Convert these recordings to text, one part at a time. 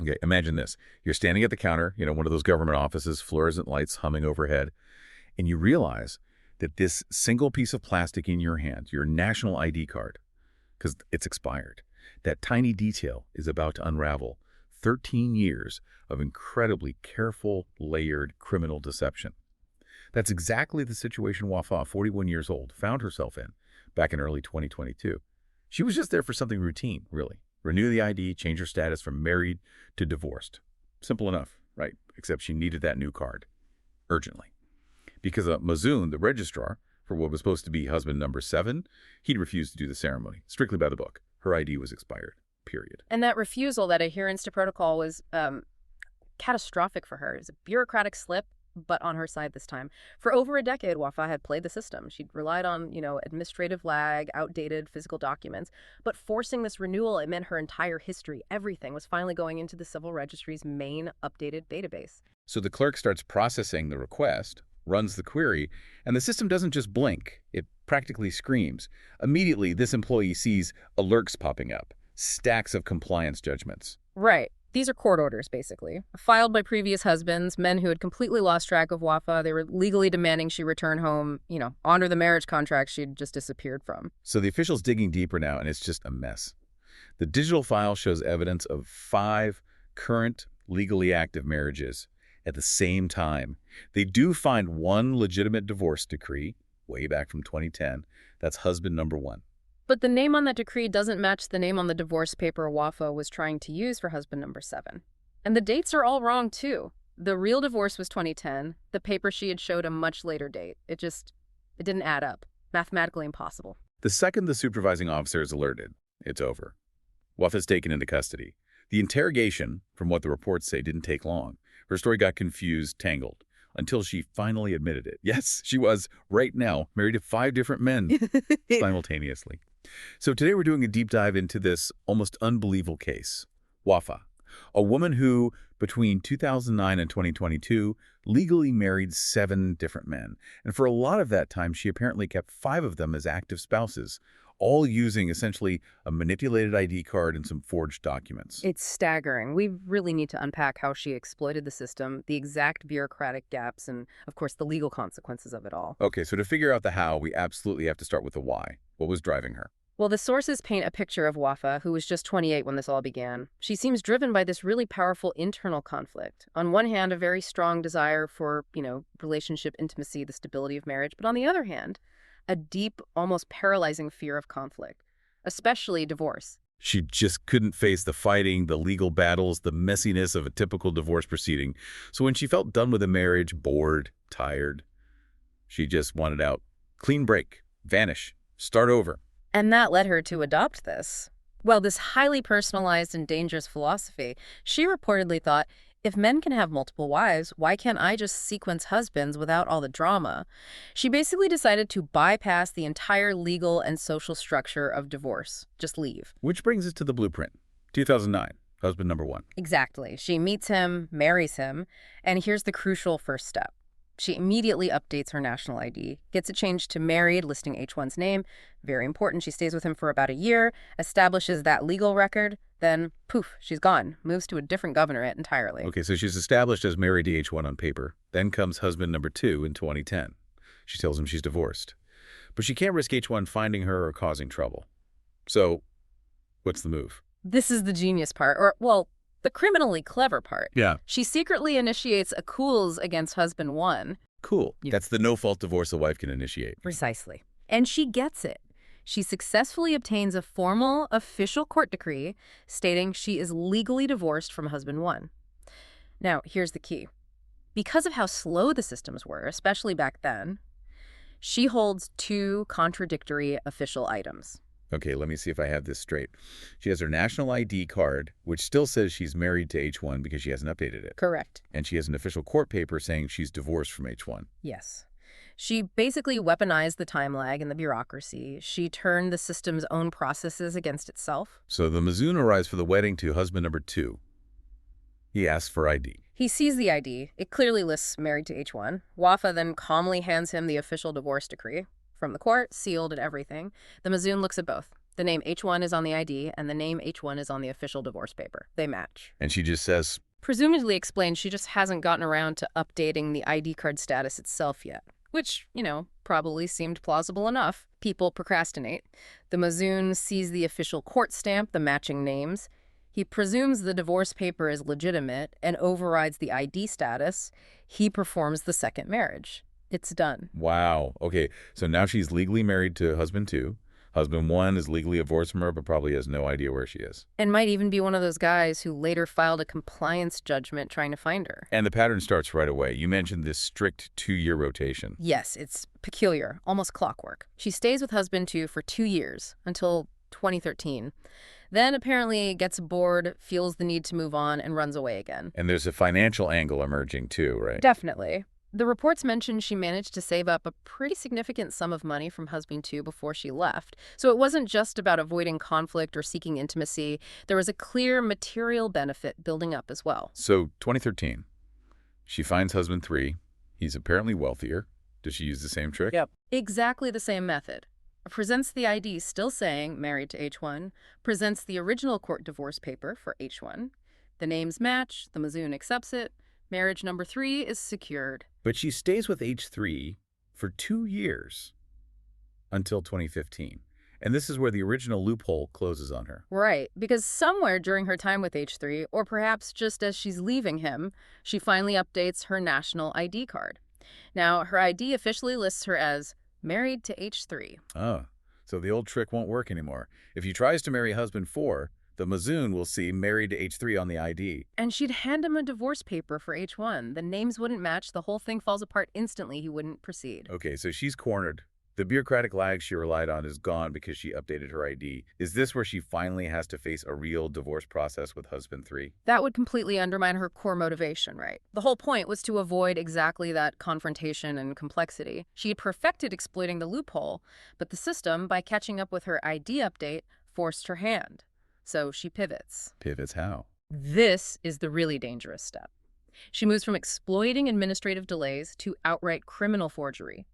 Okay, imagine this. You're standing at the counter, one of those government offices, fluorescent lights humming overhead, and you realize that this single piece of plastic in your hand, your national ID card, because it's expired, that tiny detail is about to unravel 13 years of incredibly careful, layered criminal deception. That's exactly the situation Wafaa, 41 years old, found herself in back in early 2022. She was just there for something routine, really. Renew the ID, change her status from married to divorced. Simple enough, right? Except she needed that new card urgently. Because Mazoun, the registrar, for what was supposed to be husband number 7, he'd refused to do the ceremony, strictly by the book. Her ID was expired, period. And that refusal, that adherence to protocol was catastrophic for her. It was a bureaucratic slip, but on her side this time. For over a decade, Wafaa had played the system. She'd relied on, administrative lag, outdated physical documents. But forcing this renewal, it meant her entire history, everything, was finally going into the civil registry's main updated database. So the clerk starts processing the request, runs the query, and the system doesn't just blink. It practically screams. Immediately, this employee sees alerts popping up, stacks of compliance judgments. Right. These are court orders, basically, filed by previous husbands, men who had completely lost track of Wafaa. They were legally demanding she return home, honor the marriage contract she'd just disappeared from. So the official's digging deeper now, and it's just a mess. The digital file shows evidence of 5 current legally active marriages at the same time. They do find one legitimate divorce decree, way back from 2010. That's husband number 1. But the name on that decree doesn't match the name on the divorce paper Wafaa was trying to use for husband number 7. And the dates are all wrong, too. The real divorce was 2010. The paper she had showed a much later date. It didn't add up. Mathematically impossible. The second the supervising officer is alerted, it's over. Wafaa's taken into custody. The interrogation, from what the reports say, didn't take long. Her story got confused, tangled, until she finally admitted it. Yes, she was, right now, married to 5 different men simultaneously. So today we're doing a deep dive into this almost unbelievable case. Wafaa, a woman who, between 2009 and 2022, legally married 7 different men. And for a lot of that time, she apparently kept 5 of them as active spouses, all using essentially a manipulated ID card and some forged documents. It's staggering. We really need to unpack how she exploited the system, the exact bureaucratic gaps, and, of course, the legal consequences of it all. Okay, so to figure out the how, we absolutely have to start with the why. What was driving her? Well, the sources paint a picture of Wafaa, who was just 28 when this all began. She seems driven by this really powerful internal conflict. On one hand, a very strong desire for, relationship intimacy, the stability of marriage. But on the other hand, a deep, almost paralyzing fear of conflict, especially divorce. She just couldn't face the fighting, the legal battles, the messiness of a typical divorce proceeding. So when she felt done with the marriage, bored, tired, she just wanted out. Clean break, vanish, start over. And that led her to adopt this. Well, this highly personalized and dangerous philosophy. She reportedly thought, if men can have multiple wives, why can't I just sequence husbands without all the drama? She basically decided to bypass the entire legal and social structure of divorce. Just leave. Which brings us to the blueprint. 2009, husband number 1. Exactly. She meets him, marries him, and here's the crucial first step. She immediately updates her national ID, gets it changed to married, listing H1's name. Very important. She stays with him for about a year, establishes that legal record, then poof, she's gone, moves to a different governorate entirely. Okay, so she's established as married to H1 on paper. Then comes husband number 2 in 2010. She tells him she's divorced. But she can't risk H1 finding her or causing trouble. So what's the move? This is the genius part, the criminally clever part. Yeah. She secretly initiates a Khul's against husband 1. Cool. That's the no-fault divorce a wife can initiate. Precisely. And she gets it. She successfully obtains a formal, official court decree stating she is legally divorced from husband 1. Now, here's the key. Because of how slow the systems were, especially back then, she holds 2 contradictory official items. Okay, let me see if I have this straight. She has her national ID card, which still says she's married to H1 because she hasn't updated it. Correct. And she has an official court paper saying she's divorced from H1. Yes. She basically weaponized the time lag and the bureaucracy. She turned the system's own processes against itself. So the Mazoun arrives for the wedding to husband number 2. He asks for ID. He sees the ID. It clearly lists married to H1. Wafaa then calmly hands him the official divorce decree. From the court, sealed and everything. The Mazoun looks at both. The name H1 is on the ID, and the name H1 is on the official divorce paper. They match. And she just says, Presumably explains she just hasn't gotten around to updating the ID card status itself yet. Which, probably seemed plausible enough. People procrastinate. The Mazoun sees the official court stamp, the matching names. He presumes the divorce paper is legitimate and overrides the ID status. He performs the second marriage. It's done. wow, okay, so now she's legally married to husband 2. Husband 1 is legally divorced from her, but probably has no idea where she is. And might even be one of those guys who later filed a compliance judgment trying to find her. And the pattern starts right away. You mentioned this strict 2-year rotation. Yes, it's peculiar, almost clockwork. She stays with husband 2 for 2 years, until 2013. Then apparently gets bored, feels the need to move on, and runs away again. And there's a financial angle emerging too, right? Definitely. The reports mention she managed to save up a pretty significant sum of money from husband 2 before she left. So it wasn't just about avoiding conflict or seeking intimacy. There was a clear material benefit building up as well. So 2013, she finds husband 3. He's apparently wealthier. Does she use the same trick? Yep. Exactly the same method. Presents the ID still saying married to H1, presents the original court divorce paper for H1. The names match, the Mazoun accepts it, marriage number 3 is secured. But she stays with H3 for 2 years until 2015. And this is where the original loophole closes on her. Right, because somewhere during her time with H3, or perhaps just as she's leaving him, she finally updates her national ID card. Now, her ID officially lists her as married to H3. Oh, so the old trick won't work anymore. If she tries to marry husband 4, the Mazoun will see married to H3 on the ID. And she'd hand him a divorce paper for H1. The names wouldn't match. The whole thing falls apart instantly. He wouldn't proceed. Okay, so she's cornered. The bureaucratic lag she relied on is gone because she updated her ID. Is this where she finally has to face a real divorce process with husband 3? That would completely undermine her core motivation, right? The whole point was to avoid exactly that confrontation and complexity. She had perfected exploiting the loophole, but the system, by catching up with her ID update, forced her hand. So she pivots. Pivots how? This is the really dangerous step. She moves from exploiting administrative delays to outright criminal forgery.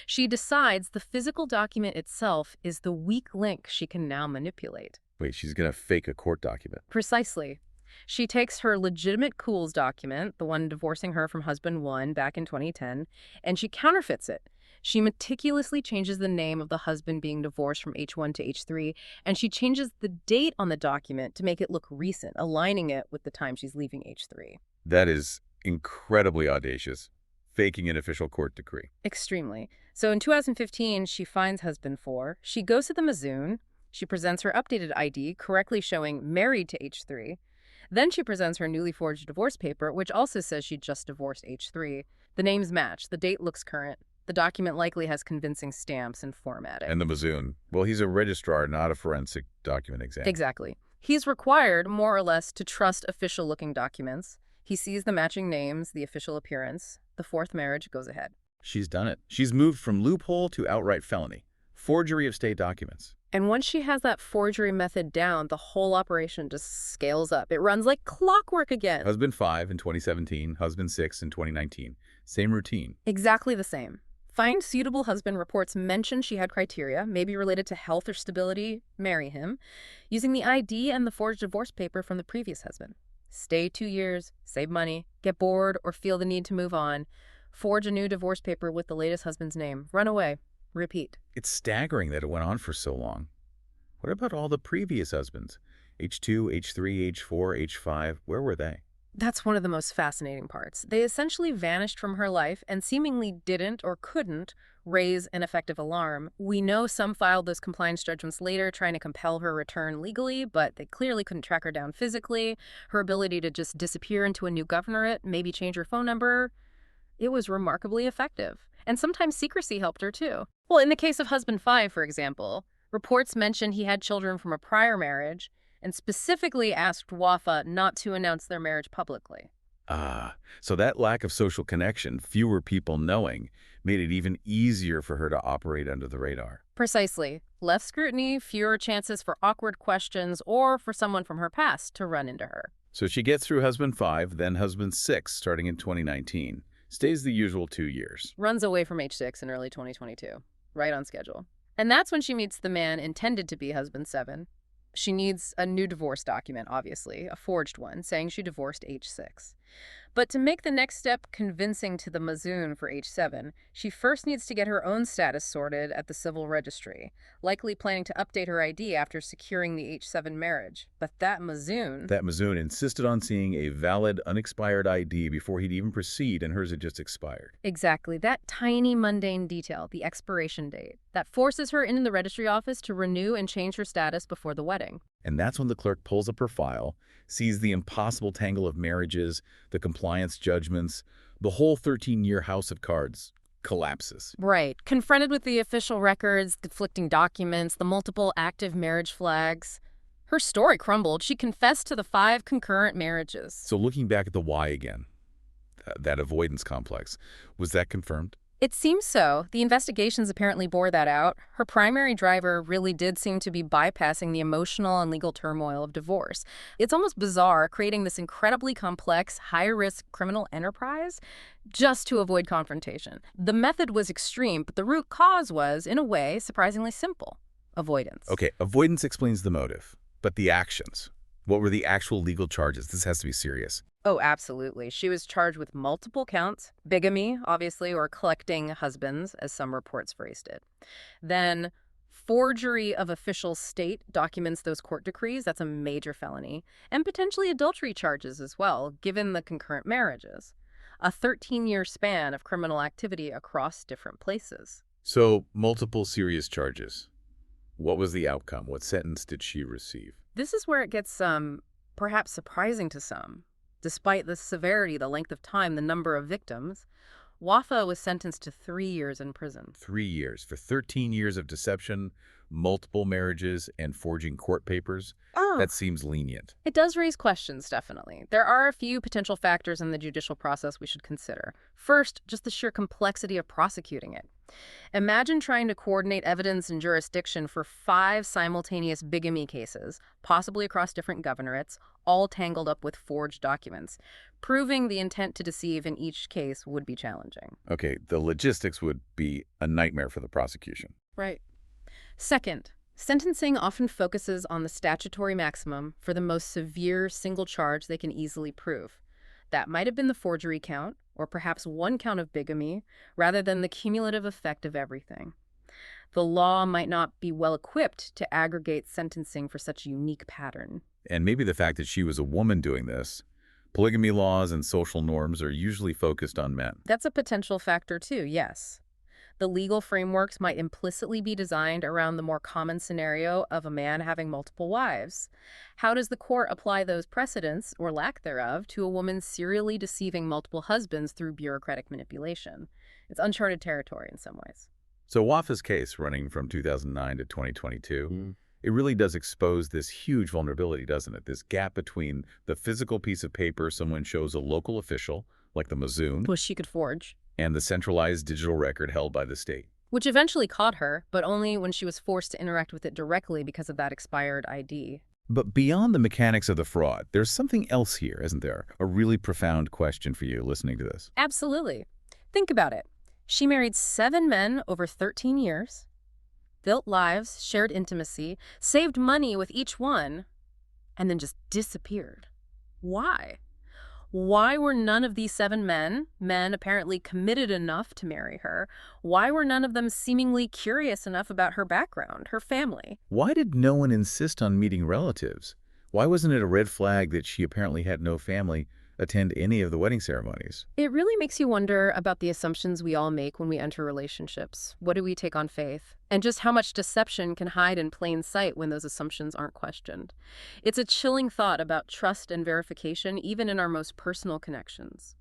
She decides the physical document itself is the weak link she can now manipulate. Wait, she's going to fake a court document. Precisely. She takes her legitimate Khul's document, the one divorcing her from husband 1 back in 2010, and she counterfeits it. She meticulously changes the name of the husband being divorced from H1 to H3, and she changes the date on the document to make it look recent, aligning it with the time she's leaving H3. That is incredibly audacious. Faking an official court decree. Extremely. So in 2015, she finds husband 4. She goes to the Mazoun. She presents her updated ID, correctly showing married to H3. Then she presents her newly forged divorce paper, which also says she just divorced H3. The names match. The date looks current. The document likely has convincing stamps and formatting. And the Mazoun, well, he's a registrar, not a forensic document examiner. Exactly. He's required, more or less, to trust official-looking documents. He sees the matching names, the official appearance. The 4th marriage goes ahead. She's done it. She's moved from loophole to outright felony. Forgery of state documents. And once she has that forgery method down, the whole operation just scales up. It runs like clockwork again. Husband 5 in 2017, husband 6 in 2019. Same routine. Exactly the same. Find suitable husband reports mention she had criteria, maybe related to health or stability, marry him, using the ID and the forged divorce paper from the previous husband. Stay 2 years, save money, get bored or feel the need to move on, forge a new divorce paper with the latest husband's name, run away, repeat. It's staggering that it went on for so long. What about all the previous husbands? H2, H3, H4, H5, where were they? That's one of the most fascinating parts. They essentially vanished from her life and seemingly didn't or couldn't raise an effective alarm. We know some filed those compliance judgments later trying to compel her return legally, but they clearly couldn't track her down physically. Her ability to just disappear into a new governorate, maybe change her phone number, it was remarkably effective. And sometimes secrecy helped her too. Well, in the case of husband 5, for example, reports mention he had children from a prior marriage and specifically asked Wafaa not to announce their marriage publicly. So that lack of social connection, fewer people knowing, made it even easier for her to operate under the radar. Precisely. Less scrutiny, fewer chances for awkward questions, or for someone from her past to run into her. So she gets through husband 5, then husband 6, starting in 2019. Stays the usual 2 years. Runs away from H6 in early 2022. Right on schedule. And that's when she meets the man intended to be husband 7. She needs a new divorce document, obviously, a forged one, saying she divorced H6. But to make the next step convincing to the Mazoun for H7, she first needs to get her own status sorted at the civil registry, likely planning to update her ID after securing the H7 marriage. But that Mazoun... That Mazoun insisted on seeing a valid, unexpired ID before he'd even proceed, and hers had just expired. Exactly. That tiny, mundane detail, the expiration date, that forces her into the registry office to renew and change her status before the wedding. And that's when the clerk pulls up her file, sees the impossible tangle of marriages, the compliance judgments, the whole 13-year house of cards collapses. Right. Confronted with the official records, conflicting documents, the multiple active marriage flags, her story crumbled. She confessed to the 5 concurrent marriages. So looking back at the why again, that avoidance complex, was that confirmed? It seems so. The investigations apparently bore that out. Her primary driver really did seem to be bypassing the emotional and legal turmoil of divorce. It's almost bizarre creating this incredibly complex, high-risk criminal enterprise just to avoid confrontation. The method was extreme, but the root cause was, in a way, surprisingly simple. Avoidance. Okay, avoidance explains the motive, but the actions. What were the actual legal charges? This has to be serious. Oh, absolutely. She was charged with multiple counts, bigamy, obviously, or collecting husbands, as some reports phrased it. Then forgery of official state documents those court decrees. That's a major felony. And potentially adultery charges as well, given the concurrent marriages. A 13-year span of criminal activity across different places. So, multiple serious charges. What was the outcome? What sentence did she receive? This is where it gets perhaps surprising to some. Despite the severity, the length of time, the number of victims, Wafaa was sentenced to 3 years in prison. 3 years for 13 years of deception, multiple marriages, and forging court papers. That seems lenient. It does raise questions, definitely. There are a few potential factors in the judicial process we should consider. First, just the sheer complexity of prosecuting it. Imagine trying to coordinate evidence and jurisdiction for 5 simultaneous bigamy cases, possibly across different governorates, all tangled up with forged documents. Proving the intent to deceive in each case would be challenging. Okay, the logistics would be a nightmare for the prosecution. Right. Second, sentencing often focuses on the statutory maximum for the most severe single charge they can easily prove. That might have been the forgery count, or perhaps 1 count of bigamy, rather than the cumulative effect of everything. The law might not be well equipped to aggregate sentencing for such a unique pattern. And maybe the fact that she was a woman doing this. Polygamy laws and social norms are usually focused on men. That's a potential factor too, yes. The legal frameworks might implicitly be designed around the more common scenario of a man having multiple wives. How does the court apply those precedents, or lack thereof, to a woman serially deceiving multiple husbands through bureaucratic manipulation? It's uncharted territory in some ways. So Wafaa's case, running from 2009 to 2022, it really does expose this huge vulnerability, doesn't it? This gap between the physical piece of paper someone shows a local official, like the Mazoun, Which she could forge. and the centralized digital record held by the state. Which eventually caught her, but only when she was forced to interact with it directly because of that expired ID. But beyond the mechanics of the fraud, there's something else here, isn't there? A really profound question for you listening to this. Absolutely. Think about it. She married 7 men over 13 years, built lives, shared intimacy, saved money with each one, and then just disappeared. Why? Why were none of these 7 men apparently committed enough to marry her? Why were none of them seemingly curious enough about her background, her family? Why did no one insist on meeting relatives? Why wasn't it a red flag that she apparently had no family attend any of the wedding ceremonies? It really makes you wonder about the assumptions we all make when we enter relationships. What do we take on faith? And just how much deception can hide in plain sight when those assumptions aren't questioned. It's a chilling thought about trust and verification, even in our most personal connections.